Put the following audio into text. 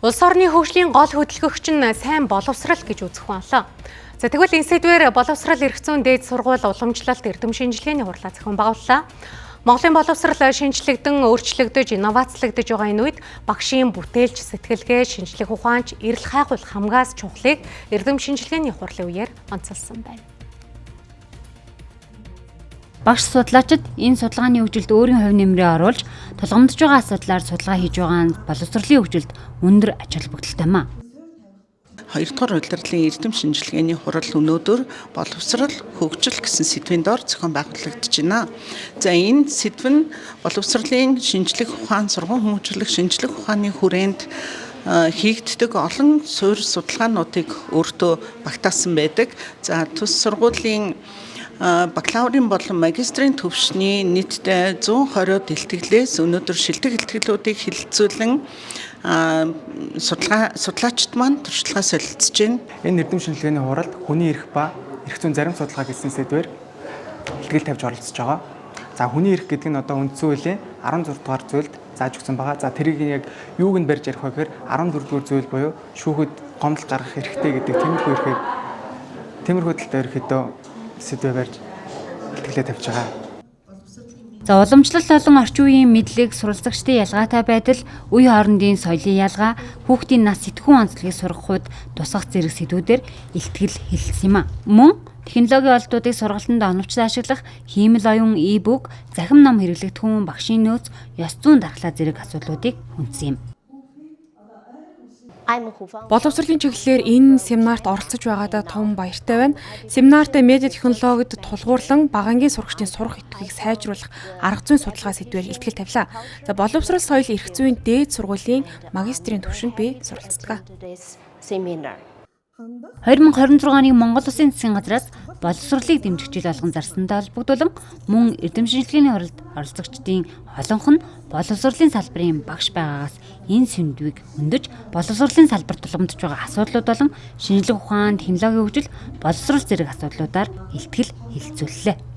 Улс орны хөгжлийн гол хөдөлгөгч нь сайн боловсрал гэж үзэх болоо. За тэгвэл энэ сэдвээр боловсрал эрх зүйн дээд сургууль уламжлалт эрдэм шинжилгээний хурлаа зохион байгууллаа. Монголын боловсрал шинжлэгдэн өөрчлөгдөж инновацлагдж байгаа энэ үед багшийн бүтээлч сэтгэлгээ, шинжлэх ухаанч, эрэл хайгуул хамгаас чухлыг эрдэм шинжилгээний хурлын үеэр онцолсон байна. Багш судлаачид энэ судалгааны хөгжилд өөрийн хувь нэмрээ оруулж тулгамдж байгаа асуудлаар судалгаа хийж байгаа нь боловсролын хөгжилд өндөр ач холбогдолтой юм а. Хоёрдугаар удирдлын эрдэм шинжилгээний хурал өнөөдөр боловсрал хөгжил гэсэн сэдвийн дор зохион байгуулагдаж байна. За энэ сэдв нь боловсролын шинжлэх ухаан, сургууль хөгжлөх шинжлэх ухааны хүрээнд хийгддэг олон суурь судалгаануудыг өөртөө багтаасан байдаг. За төс сургуулийн бакалаврын болон магистрийн төвшний нийтдээ 120 дэлтгэлээс өнөөдөр шилдэг илтгэлүүдийг хэлэлцүүлэн судлаачид маань туршлагаа солилцож байна. Энэ эрдэм шинжилгээний хуралд хүний эрх ба эрх зүйн зарим судалгаа гэсэн сэдвээр илтгэл тавьж оролцож байгаа. За хүний эрх гэдэг нь одоо үндсэн хуулийн 16 дугаар зүйлд зааж өгсөн байгаа. За тэрийг яг юуг нь барьж ярих вэ гэхээр 14 дугаар зүйл буюу шүүхэд гомдол гаргах эрхтэй гэдэг тиймэрхүү талаар ерөөхдөө сэдвээр барьж илтгэлээ тавьж байгаа. За уламжлалт болон орчин үеийн мэдлэг, суралцагчдын ялгаатай байдал, үе хоорондын соёлын ялгаа, хүүхдийн нас сэтгүүн онцлогийг сургах үед тусгах зэрэг сэдвүүдээр илтгэл хэлсэн юм а. Мөн технологийн олдуудыг сургалтанд оновчтой ашиглах, хиймэл оюун e-book, захим ном хэрэглэгдэхүүн, багшийн нөөц, ёс зүйн дархлаа зэрэг асуудлуудыг хүндсэн юм. Боловсролын чиглэлээр энэ семинарт оролцож байгаадаа том баяртай байна. Семинарт медиа технологид тулгуурлан багангийн сурагчдын сурах этгээгийг сайжруулах арга зүйн судалгаа сэдвээр илтгэл тавилаа. За боловсрол соёл эрх зүйн дээд сургуулийн магистрийн түвшинд би суралцдаг. 2026 оны Монгол Улсын засгийн газраас боловсролыг дэмжих жил болгон зарсантай холбогдуулан мөн эрдэм шинжилгээний хуралд оролцогчдын олонх нь боловсролын салбарын багш байгаагаас энэ сэдвийг хөндөж боловсролын салбарт тулгамдж байгаа асуудлууд болон шинжлэх ухаан, технологийн хөгжил, боловсрол зэрэг асуудлуудаар илтгэл хэлэлцүүллээ.